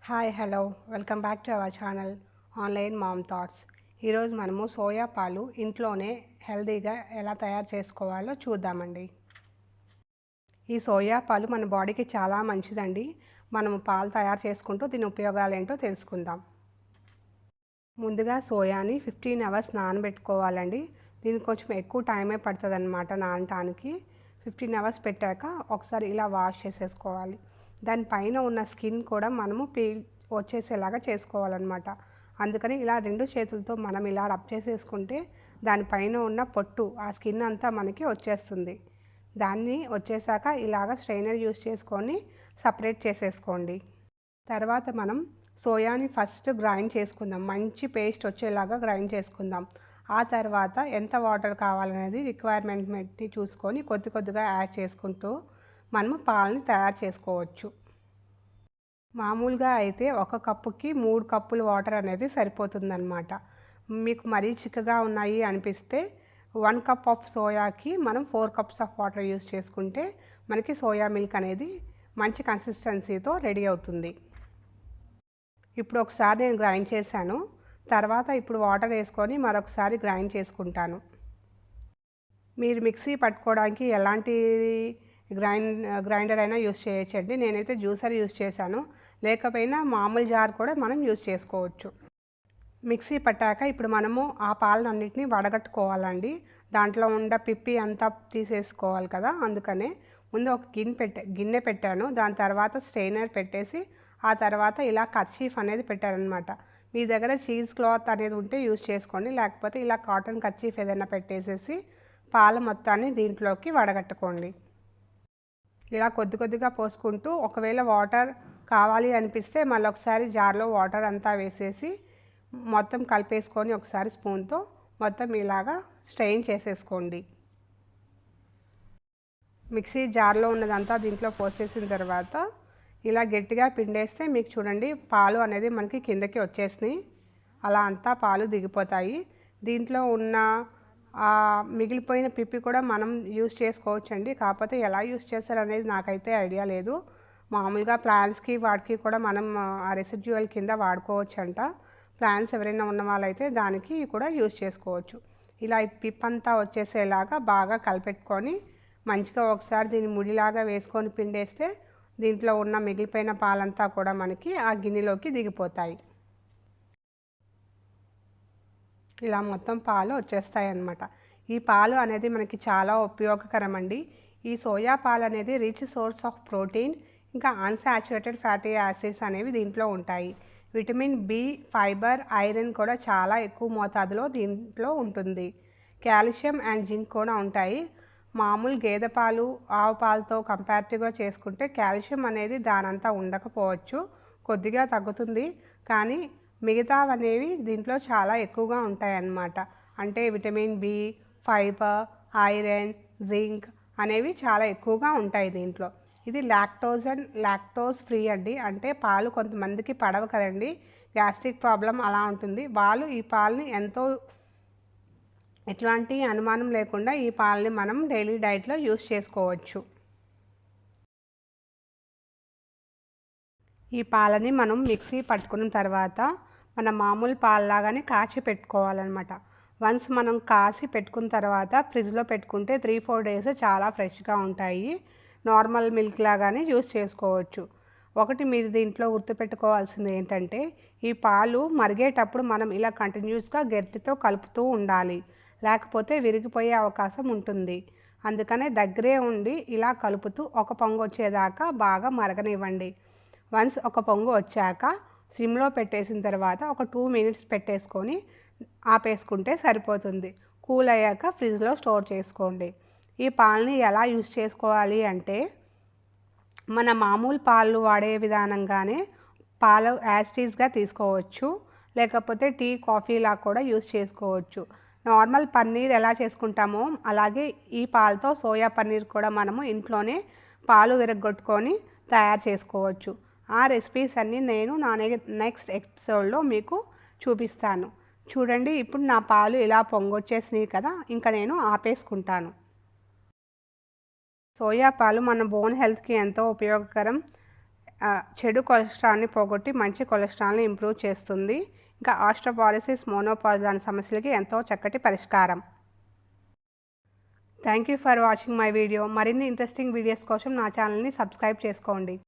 Hi hello welcome back to our channel online mom thoughts. ఈరోజు మనము soya పాలు ఇంట్లోనే హెల్తీగా ఎలా తయారు చేసుకోవాలో చూద్దామండి. ఈ సోయా పాలు మన బాడీకి చాలా మంచిదండి. మనము పాలు తయారు చేసుకుంటూ దీని ఉపయోగాలు ఏంటో తెలుసుకుందాం. ముందుగా సోయాని 15 అవర్స్ నానబెట్టుకోవాలండి. దీనికి కొంచెం ఎక్కువ టైమే పడుతుంది అన్నమాట నానటానికి. 15 అవర్స్ పెట్టాక ఒకసారి ఇలా వాష్ చేసేసుకోవాలి. దానిపైన ఉన్న స్కిన్ కూడా మనము వచ్చేసేలాగా చేసుకోవాలన్నమాట. అందుకని ఇలా 2 చేతులతో మనం ఇలా రబ్ చేసేసుకుంటే దానిపైన ఉన్న పొట్టు ఆ స్కిన్ అంతా మనకి వచ్చేస్తుంది. దాన్ని వచ్చేసాక ఇలాగ స్ట్రైనర్ యూస్ చేసుకొని సపరేట్ చేసేసుకోండి. తర్వాత మనం సోయాని ఫస్ట్ గ్రైండ్ చేసుకుందాం. మంచి పేస్ట్ వచ్చేలాగా గ్రైండ్ చేసుకుందాం. ఆ తర్వాత ఎంత వాటర్ కావాలనేది రిక్వైర్మెంట్ బట్టి చూసుకొని కొద్దిగా యాడ్ చేసుకుంటూ మనము పాలని తయారు చేసుకోవచ్చు. మామూలుగా అయితే 1 కప్పుకి 3 కప్పులు వాటర్ అనేది సరిపోతుందన్నమాట. మీకు మరీ చిక్కగా ఉన్నాయి అనిపిస్తే 1 కప్ ఆఫ్ సోయాకి మనం 4 కప్స్ ఆఫ్ వాటర్ యూస్ చేసుకుంటే మనకి సోయా మిల్క్ అనేది మంచి కన్సిస్టెన్సీతో రెడీ అవుతుంది. ఇప్పుడు ఒకసారి నేను గ్రైండ్ చేశాను. తర్వాత ఇప్పుడు వాటర్ వేసుకొని మరొకసారి గ్రైండ్ చేసుకుంటాను. మీరు మిక్సీ పట్టుకోవడానికి ఎలాంటి గ్రైండర్ అయినా యూస్ చేయొచ్చండి. నేనైతే జ్యూసర్ యూస్ చేశాను. లేకపోయినా మామూలు జార్ కూడా మనం యూస్ చేసుకోవచ్చు. మిక్సీ పట్టాక ఇప్పుడు మనము ఆ పాలన్నిటిని వడగట్టుకోవాలండి. దాంట్లో ఉన్న పిప్పి అంతా తీసేసుకోవాలి కదా. అందుకనే ముందు ఒక గిన్నె పెట్టాను. దాని తర్వాత స్ట్రైనర్ పెట్టేసి ఆ తర్వాత ఇలా కర్చీఫ్ అనేది పెట్టారనమాట. మీ దగ్గర చీజ్ క్లాత్ అనేది ఉంటే యూస్ చేసుకోండి. లేకపోతే ఇలా కాటన్ కర్చీఫ్ ఏదైనా పెట్టేసేసి పాల మొత్తాన్ని దీంట్లోకి వడగట్టుకోండి. ఇలా కొద్దిగా పోసుకుంటూ ఒకవేళ వాటర్ కావాలి అనిపిస్తే మళ్ళీ ఒకసారి జార్లో వాటర్ అంతా వేసేసి మొత్తం కలిపేసుకొని ఒకసారి స్పూన్తో మొత్తం ఇలాగా స్ట్రెయిన్ చేసేసుకోండి. మిక్సీ జార్లో ఉన్నదంతా దీంట్లో పోసేసిన తర్వాత ఇలా గట్టిగా పిండేస్తే మీకు చూడండి పాలు అనేది మనకి కిందకి వచ్చేసినాయి. అలా అంతా పాలు దిగిపోతాయి. దీంట్లో ఉన్న మిగిలిపోయిన పిప్పి కూడా మనం యూస్ చేసుకోవచ్చండి. కాకపోతే ఎలా యూస్ చేస్తారనేది నాకైతే ఐడియా లేదు. మామూలుగా ప్లాంట్స్కి వాటికి కూడా మనం ఆ రెసిడ్యువల్ కింద వాడుకోవచ్చంట. ప్లాంట్స్ ఎవరైనా ఉన్న వాళ్ళైతే దానికి కూడా యూస్ చేసుకోవచ్చు. ఇలా పిప్పంతా వచ్చేసేలాగా బాగా కలిపెట్టుకొని మంచిగా ఒకసారి దీన్ని ముడిలాగా వేసుకొని పిండేస్తే దీంట్లో ఉన్న మిగిలిపోయిన పాలంతా కూడా మనకి ఆ గిన్నెలోకి దిగిపోతాయి. ఇలా మొత్తం పాలు వచ్చేస్తాయి అన్నమాట. ఈ పాలు అనేది మనకి చాలా ఉపయోగకరం అండి. ఈ సోయా పాలు అనేది రిచ్ సోర్స్ ఆఫ్ ప్రోటీన్, ఇంకా అన్సాచురేటెడ్ ఫ్యాటీ యాసిడ్స్ అనేవి దీంట్లో ఉంటాయి. విటమిన్ బి, ఫైబర్, ఐరన్ కూడా చాలా ఎక్కువ మోతాదులో దీంట్లో ఉంటుంది. కాల్షియం అండ్ జింక్ కూడా ఉంటాయి. మామూలు గేదె పాలు, ఆవు పాలతో కంపారిటివ్గా చేసుకుంటే కాల్షియం అనేది దానంతా ఉండకపోవచ్చు, కొద్దిగా తగ్గుతుంది. కానీ మిగతావనేవి దీంట్లో చాలా ఎక్కువగా ఉంటాయి అన్నమాట. అంటే vitamin B, fibre, iron, zinc అనేవి చాలా ఎక్కువగా ఉంటాయి దీంట్లో. ఇది లాక్టోజ్ ఫ్రీ అండి. అంటే పాలు కొంతమందికి పడవు కదండి, గ్యాస్ట్రిక్ ప్రాబ్లం అలా ఉంటుంది. వాళ్ళు ఈ పాలని ఎట్లాంటి అనుమానం లేకుండా ఈ పాలని మనం డైలీ డైట్లో యూస్ చేసుకోవచ్చు. ఈ పాలని మనం మిక్సీ పట్టుకున్న తర్వాత మన మామూలు పాలలాగానే కాచి పెట్టుకోవాలన్నమాట. వన్స్ మనం కాచి పెట్టుకున్న తర్వాత ఫ్రిడ్జ్లో పెట్టుకుంటే 3-4 డేస్ చాలా ఫ్రెష్గా ఉంటాయి. నార్మల్ మిల్క్ లాగానే యూస్ చేసుకోవచ్చు. ఒకటి మీరు దీంట్లో గుర్తుపెట్టుకోవాల్సింది ఏంటంటే ఈ పాలు మరిగేటప్పుడు మనం ఇలా కంటిన్యూస్గా గరిటెతో కలుపుతూ ఉండాలి. లేకపోతే విరిగిపోయే అవకాశం ఉంటుంది. అందుకనే దగ్గరే ఉండి ఇలా కలుపుతూ ఒక పొంగు వచ్చేదాకా బాగా మరగనివ్వండి. వన్స్ ఒక పొంగు వచ్చాక సిమ్లో పెట్టేసిన తర్వాత ఒక 2 మినిట్స్ పెట్టేసుకొని ఆపేసుకుంటే సరిపోతుంది. కూల్ అయ్యాక ఫ్రిడ్జ్లో స్టోర్ చేసుకోండి. ఈ పాలని ఎలా యూస్ చేసుకోవాలి అంటే మన మామూలు పాలు వాడే విధానంగానే పాలు యాస్టీస్గా తీసుకోవచ్చు. లేకపోతే టీ, కాఫీలా కూడా యూస్ చేసుకోవచ్చు. నార్మల్ పన్నీర్ ఎలా చేసుకుంటామో అలాగే ఈ పాలతో సోయా పన్నీర్ కూడా మనము ఇంట్లోనే పాలు విరగొట్టుకొని తయారు చేసుకోవచ్చు. ఆ రెసిపీస్ అన్నీ నేను నా నెక్స్ట్ ఎపిసోడ్లో మీకు చూపిస్తాను. చూడండి, ఇప్పుడు నా పాలు ఇలా పొంగొచ్చేసినాయి కదా, ఇంకా నేను ఆపేసుకుంటాను. సోయా పాలు మన బోన్ హెల్త్కి ఎంతో ఉపయోగకరం. చెడు కొలెస్ట్రాల్ని పోగొట్టి మంచి కొలెస్ట్రాల్ని ఇంప్రూవ్ చేస్తుంది. ఇంకా ఆస్టియోపోరోసిస్, మోనోపాజ్ లాంటి సమస్యలకి ఎంతో చక్కటి పరిష్కారం. Thank you for watching my video. మరిన్ని ఇంట్రెస్టింగ్ వీడియోస్ కోసం నా ఛానల్ని సబ్స్క్రైబ్ చేసుకోండి.